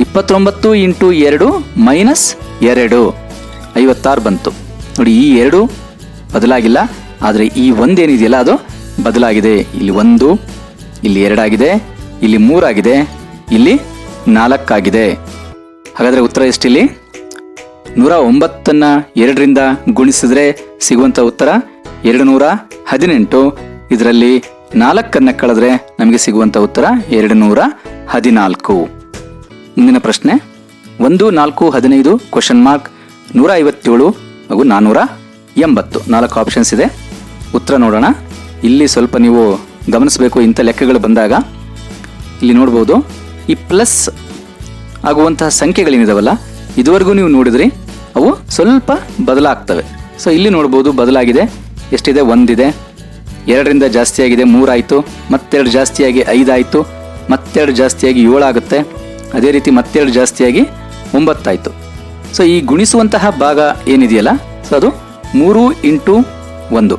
29 × 2 -2 56 ಬಂತು. ನೋಡಿ, ಈ 2 ಬದಲಾಗಿಲ್ಲ, ಆದರೆ ಈ 1 ಏನಿದೆಯಲ್ಲ ಅದು ಬದಲಾಗಿದೆ. ಇಲ್ಲಿ 1, ಇಲ್ಲಿ 2 ಆಗಿದೆ, ಇಲ್ಲಿ 3 ಆಗಿದೆ, ಇಲ್ಲಿ 4 ಆಗಿದೆ. ಹಾಗಾದರೆ ಉತ್ತರ ಎಷ್ಟಿಲ್ಲಿ? 109 2ರಿಂದ ಗುಣಿಸಿದ್ರೆ ಸಿಗುವಂಥ ಉತ್ತರ 218. ಇದರಲ್ಲಿ 4 ಕಳೆದ್ರೆ ನಮಗೆ ಸಿಗುವಂಥ ಉತ್ತರ 214. ಮುಂದಿನ ಪ್ರಶ್ನೆ 1, 4, 15 ಕ್ವಶನ್ ಮಾರ್ಕ್ 157 ಹಾಗೂ 480. 4 ಆಪ್ಷನ್ಸ್ ಇದೆ. ಉತ್ತರ ನೋಡೋಣ. ಇಲ್ಲಿ ಸ್ವಲ್ಪ ನೀವು ಗಮನಿಸಬೇಕು. ಇಂಥ ಲೆಕ್ಕಗಳು ಬಂದಾಗ ಇಲ್ಲಿ ನೋಡ್ಬೋದು, ಈ ಪ್ಲಸ್ ಆಗುವಂತಹ ಸಂಖ್ಯೆಗಳೇನಿದಾವಲ್ಲ, ಇದುವರೆಗೂ ನೀವು ನೋಡಿದ್ರಿ ಅವು ಸ್ವಲ್ಪ ಬದಲಾಗ್ತವೆ. ಸೊ ಇಲ್ಲಿ ನೋಡ್ಬೋದು ಬದಲಾಗಿದೆ. ಎಷ್ಟಿದೆ? 1 ಇದೆ, 2ರಿಂದ ಜಾಸ್ತಿಯಾಗಿದೆ 3 ಆಯಿತು, ಮತ್ತೆರಡು ಜಾಸ್ತಿಯಾಗಿ 5 ಆಯಿತು, ಮತ್ತೆರಡು ಜಾಸ್ತಿಯಾಗಿ 7 ಆಗುತ್ತೆ, ಅದೇ ರೀತಿ ಮತ್ತೆರಡು ಜಾಸ್ತಿಯಾಗಿ 9 ಆಯಿತು. ಸೊ ಈ ಗುಣಿಸುವಂತಹ ಭಾಗ ಏನಿದೆಯಲ್ಲ, ಸೊ ಅದು 3 × 1.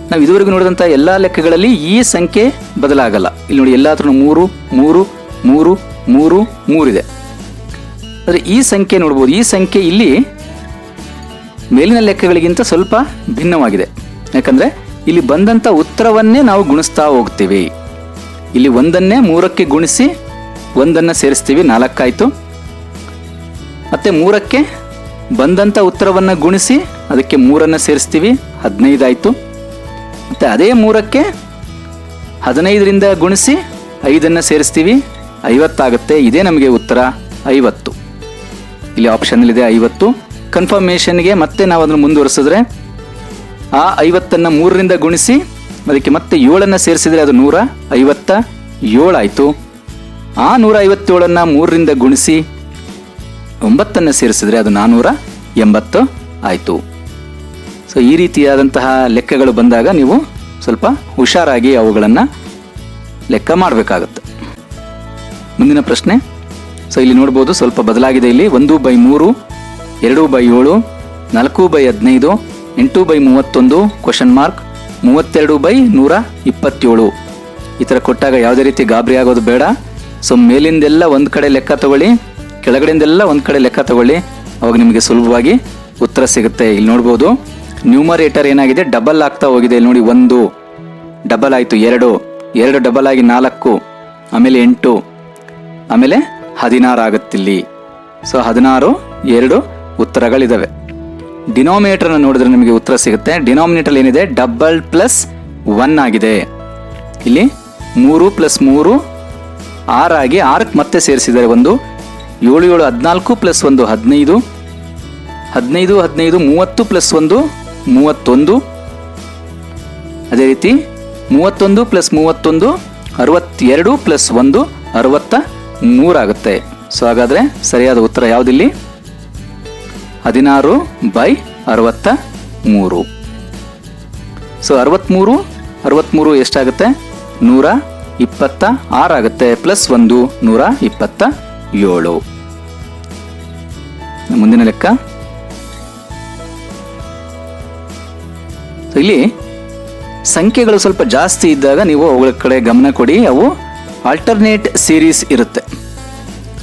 ನಾವು ಇದುವರೆಗೂ ನೋಡಿದಂಥ ಎಲ್ಲ ಲೆಕ್ಕಗಳಲ್ಲಿ ಈ ಸಂಖ್ಯೆ ಬದಲಾಗಲ್ಲ. ಇಲ್ಲಿ ನೋಡಿ ಎಲ್ಲಾದ್ರೂ 3 3 3 3 3 ಇದೆ. ಆದರೆ ಈ ಸಂಖ್ಯೆ ನೋಡ್ಬೋದು, ಈ ಸಂಖ್ಯೆ ಇಲ್ಲಿ ಮೇಲಿನ ಲೆಕ್ಕಗಳಿಗಿಂತ ಸ್ವಲ್ಪ ಭಿನ್ನವಾಗಿದೆ. ಯಾಕಂದರೆ ಇಲ್ಲಿ ಬಂದಂಥ ಉತ್ತರವನ್ನೇ ನಾವು ಗುಣಿಸ್ತಾ ಹೋಗ್ತೀವಿ. ಇಲ್ಲಿ 1ನ್ನೇ 3ಕ್ಕೆ ಗುಣಿಸಿ 1ನ್ನು ಸೇರಿಸ್ತೀವಿ, 4 ಆಯಿತು. ಮತ್ತು 3ಕ್ಕೆ ಬಂದಂಥ ಉತ್ತರವನ್ನು ಗುಣಿಸಿ ಅದಕ್ಕೆ 3ನ್ನು ಸೇರಿಸ್ತೀವಿ, 15 ಆಯಿತು. ಮತ್ತು ಅದೇ 3ಕ್ಕೆ 15ರಿಂದ ಗುಣಿಸಿ 5ನ್ನು ಸೇರಿಸ್ತೀವಿ, 50 ಆಗುತ್ತೆ. ಇದೇ ನಮಗೆ ಉತ್ತರ 50. ಇಲ್ಲಿ ಆಪ್ಷನ್ನಲ್ಲಿದೆ 50. ಕನ್ಫರ್ಮೇಷನ್ಗೆ ಮತ್ತೆ ನಾವು ಅದನ್ನು ಮುಂದುವರಿಸಿದ್ರೆ ಆ 50ನ್ನು 3ರಿಂದ ಗುಣಿಸಿ ಅದಕ್ಕೆ ಮತ್ತೆ 7ನ್ನು ಸೇರಿಸಿದರೆ ಅದು 157 ಆಯಿತು. ಆ 157ನ್ನು 3ರಿಂದ ಗುಣಿಸಿ 9ನ್ನು ಸೇರಿಸಿದರೆ ಅದು 480 ಆಯಿತು. ಸೊ ಈ ರೀತಿಯಾದಂತಹ ಲೆಕ್ಕಗಳು ಬಂದಾಗ ನೀವು ಸ್ವಲ್ಪ ಹುಷಾರಾಗಿ ಅವುಗಳನ್ನು ಲೆಕ್ಕ ಮಾಡಬೇಕಾಗುತ್ತೆ. ಮುಂದಿನ ಪ್ರಶ್ನೆ. ಸೊ ಇಲ್ಲಿ ನೋಡ್ಬೋದು ಸ್ವಲ್ಪ ಬದಲಾಗಿದೆ. ಇಲ್ಲಿ 1/3, 2/7, 4/15, 8/31, ಕ್ವಶನ್ ಮಾರ್ಕ್, 32/127. ಈ ಥರ ಕೊಟ್ಟಾಗ ಯಾವುದೇ ರೀತಿ ಗಾಬರಿ ಆಗೋದು ಬೇಡ. ಸೊ ಮೇಲಿಂದೆಲ್ಲ ಒಂದು ಕಡೆ ಲೆಕ್ಕ ತಗೊಳ್ಳಿ, ಕೆಳಗಡೆಯಿಂದೆಲ್ಲ ಒಂದು ಕಡೆ ಲೆಕ್ಕ ತಗೊಳ್ಳಿ, ಅವಾಗ ನಿಮಗೆ ಸುಲಭವಾಗಿ ಉತ್ತರ ಸಿಗುತ್ತೆ. ಇಲ್ಲಿ ನೋಡ್ಬೋದು ನ್ಯೂಮರೇಟರ್ ಏನಾಗಿದೆ, ಡಬಲ್ ಆಗ್ತಾ ಹೋಗಿದೆ. ಇಲ್ಲಿ ನೋಡಿ 1 ಡಬಲ್ ಆಯಿತು, 2 ಡಬಲ್ ಆಗಿ 4, ಆಮೇಲೆ 8, ಆಮೇಲೆ 16 ಆಗುತ್ತಿಲ್ಲಿ. ಸೊ 16, 2 ಉತ್ತರಗಳಿದ್ದಾವೆ. ಡಿನಾಮಿನೇಟರ್ನ ನೋಡಿದ್ರೆ ನಿಮಗೆ ಉತ್ತರ ಸಿಗುತ್ತೆ. ಡಿನಾಮಿನೇಟರ್ ಏನಿದೆ, ಡಬಲ್ ಪ್ಲಸ್ 1 ಆಗಿದೆ. ಇಲ್ಲಿ 3 + 3 6 ಆಗಿ 6ಕ್ಕೆ ಮತ್ತೆ ಸೇರಿಸಿದ್ದಾರೆ 1. 7 7 14 + 1 15, 15 15 30 + 1 31. ಅದೇ ರೀತಿ 31 + 31 62 + 1 63 ಆಗುತ್ತೆ. ಸೊ ಹಾಗಾದರೆ ಸರಿಯಾದ ಉತ್ತರ ಯಾವುದಿಲ್ಲಿ, 16/63. ಸೊ 63 ಎಷ್ಟಾಗುತ್ತೆ, 126 ಆಗುತ್ತೆ, +1 127. ಮುಂದಿನ ಲೆಕ್ಕ. ಇಲ್ಲಿ ಸಂಖ್ಯೆಗಳು ಸ್ವಲ್ಪ ಜಾಸ್ತಿ ಇದ್ದಾಗ ನೀವು ಅವುಗಳ ಕಡೆ ಗಮನ ಕೊಡಿ. ಅವು ಆಲ್ಟರ್ನೇಟ್ ಸೀರೀಸ್ ಇರುತ್ತೆ.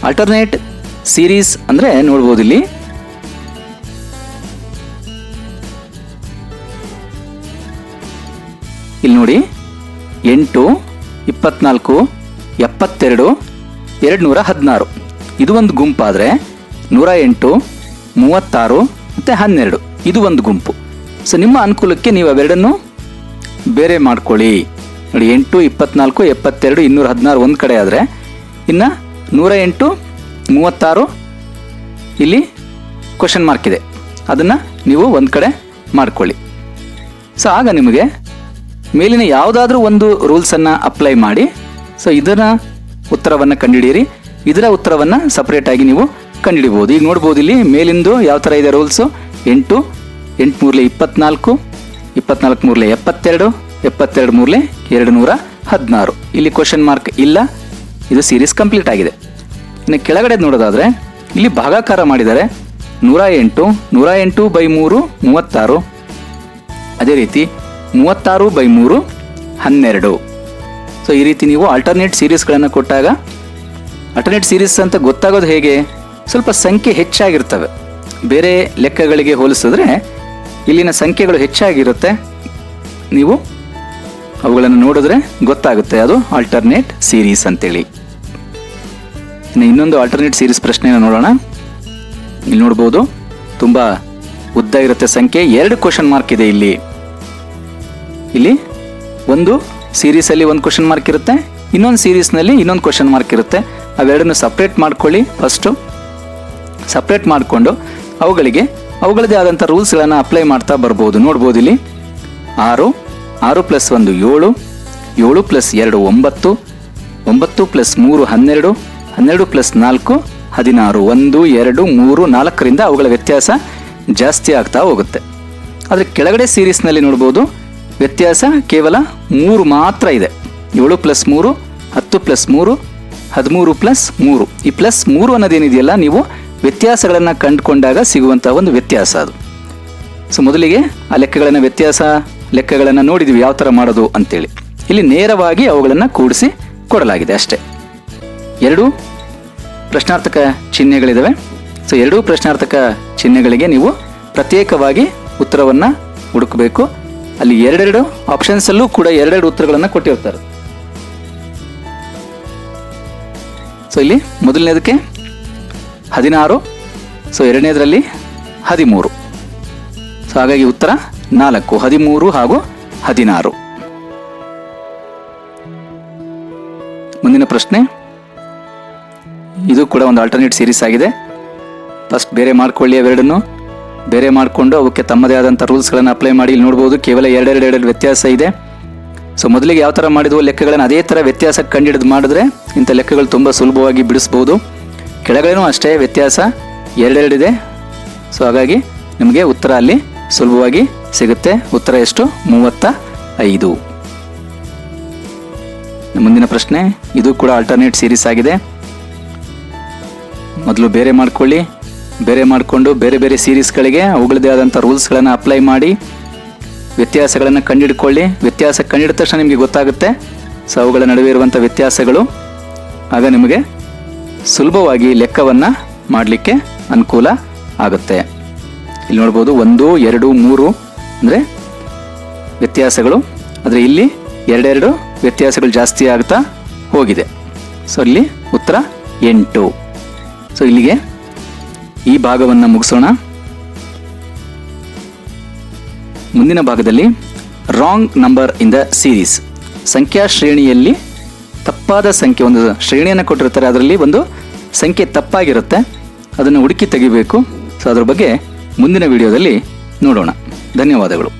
ಆಲ್ಟರ್ನೇಟ್ ಸೀರೀಸ್ ಅಂದರೆ ನೋಡ್ಬೋದು ಇಲ್ಲಿ ನೋಡಿ 8, 24, 72, 216 ಇದು ಒಂದು ಗುಂಪಾದರೆ 108, 36 ಮತ್ತು 12 ಇದು ಒಂದು ಗುಂಪು. ಸೊ ನಿಮ್ಮ ಅನುಕೂಲಕ್ಕೆ ನೀವು ಅವೆರಡನ್ನು ಬೇರೆ ಮಾಡ್ಕೊಳ್ಳಿ. ನೋಡಿ 8, 24, 72, 216 ಒಂದು ಕಡೆ ಆದರೆ ಇನ್ನು 108, 36 ಇಲ್ಲಿ ಕ್ವಶನ್ ಮಾರ್ಕ್ ಇದೆ, ಅದನ್ನು ನೀವು ಒಂದು ಕಡೆ ಮಾಡ್ಕೊಳ್ಳಿ. ಸೊ ಆಗ ನಿಮಗೆ ಮೇಲಿನ ಯಾವುದಾದ್ರೂ ಒಂದು ರೂಲ್ಸನ್ನು ಅಪ್ಲೈ ಮಾಡಿ. ಸೊ ಇದರ ಉತ್ತರವನ್ನು ಕಂಡುಹಿಡಿಯಿರಿ, ಇದರ ಉತ್ತರವನ್ನು ಸಪ್ರೇಟಾಗಿ ನೀವು ಕಂಡುಹಿಡಿಬೋದು. ಈಗ ನೋಡ್ಬೋದು ಇಲ್ಲಿ ಮೇಲಿಂದು ಯಾವ ಥರ ಇದೆ ರೂಲ್ಸು. 8, 8 3 24, 24 3 72, 72 3 216. ಇಲ್ಲಿ ಕ್ವಶನ್ ಮಾರ್ಕ್ ಇಲ್ಲ, ಇದು ಸೀರೀಸ್ ಕಂಪ್ಲೀಟ್ ಆಗಿದೆ. ಇನ್ನು ಕೆಳಗಡೆ ನೋಡೋದಾದರೆ ಇಲ್ಲಿ ಭಾಗಾಕಾರ ಮಾಡಿದ್ದಾರೆ. 108, 108/3 36, ಅದೇ ರೀತಿ 36/3 12. ಸೊ ಈ ರೀತಿ ನೀವು ಆಲ್ಟರ್ನೇಟ್ ಸೀರೀಸ್ಗಳನ್ನು ಕೊಟ್ಟಾಗ, ಆಲ್ಟರ್ನೇಟ್ ಸೀರೀಸ್ ಅಂತ ಗೊತ್ತಾಗೋದು ಹೇಗೆ, ಸ್ವಲ್ಪ ಸಂಖ್ಯೆ ಹೆಚ್ಚಾಗಿರ್ತವೆ. ಬೇರೆ ಲೆಕ್ಕಗಳಿಗೆ ಹೋಲಿಸಿದ್ರೆ ಇಲ್ಲಿನ ಸಂಖ್ಯೆಗಳು ಹೆಚ್ಚಾಗಿರುತ್ತೆ. ನೀವು ಅವುಗಳನ್ನು ನೋಡಿದ್ರೆ ಗೊತ್ತಾಗುತ್ತೆ ಅದು ಆಲ್ಟರ್ನೇಟ್ ಸೀರೀಸ್ ಅಂತೇಳಿ. ಇನ್ನು ಇನ್ನೊಂದು ಆಲ್ಟರ್ನೇಟ್ ಸೀರೀಸ್ ಪ್ರಶ್ನೆಯನ್ನು ನೋಡೋಣ. ಇಲ್ಲಿ ನೋಡ್ಬೋದು ತುಂಬ ಉದ್ದ ಇರುತ್ತೆ ಸಂಖ್ಯೆ, 2 ಕ್ವಶನ್ ಮಾರ್ಕ್ ಇದೆ. ಇಲ್ಲಿ ಒಂದು ಸೀರೀಸಲ್ಲಿ ಒಂದು ಕ್ವಶನ್ ಮಾರ್ಕ್ ಇರುತ್ತೆ, ಇನ್ನೊಂದು ಸೀರೀಸ್ನಲ್ಲಿ ಇನ್ನೊಂದು ಕ್ವಶನ್ ಮಾರ್ಕ್ ಇರುತ್ತೆ. ಅವೆರಡನ್ನು ಸಪ್ರೇಟ್ ಮಾಡ್ಕೊಳ್ಳಿ. ಫಸ್ಟು ಸಪ್ರೇಟ್ ಮಾಡಿಕೊಂಡು ಅವುಗಳದೇ ಆದಂಥ ರೂಲ್ಸ್ಗಳನ್ನು ಅಪ್ಲೈ ಮಾಡ್ತಾ ಬರ್ಬೋದು. ನೋಡ್ಬೋದು ಇಲ್ಲಿ 6, 6 + 1 7, 7 + 2 9, 9 + 3 12, 12 + 4 16. 1 2 3 4ರಿಂದ ಅವುಗಳ ವ್ಯತ್ಯಾಸ ಜಾಸ್ತಿ ಆಗ್ತಾ ಹೋಗುತ್ತೆ. ಆದರೆ ಕೆಳಗಡೆ ಸೀರೀಸ್ನಲ್ಲಿ ನೋಡ್ಬೋದು ವ್ಯತ್ಯಾಸ ಕೇವಲ 3 ಮಾತ್ರ ಇದೆ. 7 + 3 10 + 3 13 + 3. ಈ +3 ಅನ್ನೋದೇನಿದೆಯಲ್ಲ, ನೀವು ವ್ಯತ್ಯಾಸಗಳನ್ನು ಕಂಡುಕೊಂಡಾಗ ಸಿಗುವಂಥ ಒಂದು ವ್ಯತ್ಯಾಸ ಅದು. ಸೊ ಮೊದಲಿಗೆ ಆ ಲೆಕ್ಕಗಳನ್ನು ವ್ಯತ್ಯಾಸ ಲೆಕ್ಕಗಳನ್ನು ನೋಡಿದ್ವಿ ಯಾವ ಥರ ಮಾಡೋದು ಅಂತೇಳಿ. ಇಲ್ಲಿ ನೇರವಾಗಿ ಅವುಗಳನ್ನು ಕೂಡಿಸಿ ಕೊಡಲಾಗಿದೆ ಅಷ್ಟೇ. ಎರಡೂ ಪ್ರಶ್ನಾರ್ಥಕ ಚಿಹ್ನೆಗಳಿದ್ದಾವೆ. ಸೊ ಎರಡೂ ಪ್ರಶ್ನಾರ್ಥಕ ಚಿಹ್ನೆಗಳಿಗೆ ನೀವು ಪ್ರತ್ಯೇಕವಾಗಿ ಉತ್ತರವನ್ನು ಹುಡುಕಬೇಕು. ಅಲ್ಲಿ ಎರಡೆರಡು ಆಪ್ಷನ್ಸಲ್ಲೂ ಕೂಡ ಎರಡೆರಡು ಉತ್ತರಗಳನ್ನು ಕೊಟ್ಟಿರ್ತಾರೆ. ಸೊ ಇಲ್ಲಿ ಮೊದಲನೇದಕ್ಕೆ 16, ಸೊ ಎರಡನೇದರಲ್ಲಿ 13. ಸೊ ಹಾಗಾಗಿ ಉತ್ತರ 4, 13 ಹಾಗೂ 16. ಮುಂದಿನ ಪ್ರಶ್ನೆ, ಇದು ಕೂಡ ಒಂದು ಆಲ್ಟರ್ನೇಟ್ ಸೀರೀಸ್ ಆಗಿದೆ. ಫಸ್ಟ್ ಬೇರೆ ಮಾಡ್ಕೊಳ್ಳಿ, ಅವೆರಡನ್ನು ಬೇರೆ ಮಾಡಿಕೊಂಡು ಅವಕ್ಕೆ ತಮ್ಮದೇ ಆದಂಥ ರೂಲ್ಸ್ಗಳನ್ನು ಅಪ್ಲೈ ಮಾಡಿ. ಇಲ್ಲಿ ನೋಡ್ಬೋದು ಕೇವಲ ಎರಡೆರಡು ವ್ಯತ್ಯಾಸ ಇದೆ. ಸೊ ಮೊದಲಿಗೆ ಯಾವ ಥರ ಮಾಡಿದ್ವು ಲೆಕ್ಕಗಳನ್ನು ಅದೇ ಥರ ವ್ಯತ್ಯಾಸ ಕಂಡುಹಿಡಿದು ಮಾಡಿದ್ರೆ ಇಂಥ ಲೆಕ್ಕಗಳು ತುಂಬ ಸುಲಭವಾಗಿ ಬಿಡಿಸ್ಬೋದು. ಕೆಳಗಡೆನೂ ಅಷ್ಟೇ ವ್ಯತ್ಯಾಸ ಎರಡೆರಡಿದೆ. ಸೊ ಹಾಗಾಗಿ ನಿಮಗೆ ಉತ್ತರ ಅಲ್ಲಿ ಸುಲಭವಾಗಿ ಸಿಗುತ್ತೆ. ಉತ್ತರ ಎಷ್ಟು? 35. ಮುಂದಿನ ಪ್ರಶ್ನೆ, ಇದು ಕೂಡ ಆಲ್ಟರ್ನೇಟ್ ಸೀರೀಸ್ ಆಗಿದೆ. ಮೊದಲು ಬೇರೆ ಮಾಡ್ಕೊಳ್ಳಿ, ಬೇರೆ ಮಾಡಿಕೊಂಡು ಬೇರೆ ಬೇರೆ ಸೀರೀಸ್ಗಳಿಗೆ ಅವುಗಳದೇ ಆದಂಥ ರೂಲ್ಸ್ಗಳನ್ನು ಅಪ್ಲೈ ಮಾಡಿ ವ್ಯತ್ಯಾಸಗಳನ್ನು ಕಂಡುಹಿಡ್ಕೊಳ್ಳಿ. ವ್ಯತ್ಯಾಸ ಕಂಡುಹಿಡಿದ ತಕ್ಷಣ ನಿಮಗೆ ಗೊತ್ತಾಗುತ್ತೆ ಸೊ ಅವುಗಳ ನಡುವೆ ಇರುವಂಥ ವ್ಯತ್ಯಾಸಗಳು. ಆಗ ನಿಮಗೆ ಸುಲಭವಾಗಿ ಲೆಕ್ಕವನ್ನು ಮಾಡಲಿಕ್ಕೆ ಅನುಕೂಲ ಆಗುತ್ತೆ. ಇಲ್ಲಿ ನೋಡ್ಬೋದು 1, 2, 3 ಅಂದರೆ ವ್ಯತ್ಯಾಸಗಳು, ಆದರೆ ಇಲ್ಲಿ ಎರಡೆರಡು ವ್ಯತ್ಯಾಸಗಳು ಜಾಸ್ತಿ ಆಗ್ತಾ ಹೋಗಿದೆ. ಸೊ ಇಲ್ಲಿ ಉತ್ತರ 8. ಸೊ ಇಲ್ಲಿಗೆ ಈ ಭಾಗವನ್ನು ಮುಗಿಸೋಣ. ಮುಂದಿನ ಭಾಗದಲ್ಲಿ wrong number in the series, ಸಂಖ್ಯಾ ಶ್ರೇಣಿಯಲ್ಲಿ ತಪ್ಪಾದ ಸಂಖ್ಯೆ, ಒಂದು ಶ್ರೇಣಿಯನ್ನು ಕೊಟ್ಟಿರ್ತಾರೆ, ಅದರಲ್ಲಿ ಒಂದು ಸಂಖ್ಯೆ ತಪ್ಪಾಗಿರುತ್ತೆ, ಅದನ್ನು ಹುಡುಕಿ ತೆಗಿಬೇಕು. ಸೊ ಅದ್ರ ಬಗ್ಗೆ ಮುಂದಿನ ವಿಡಿಯೋದಲ್ಲಿ ನೋಡೋಣ. ಧನ್ಯವಾದಗಳು.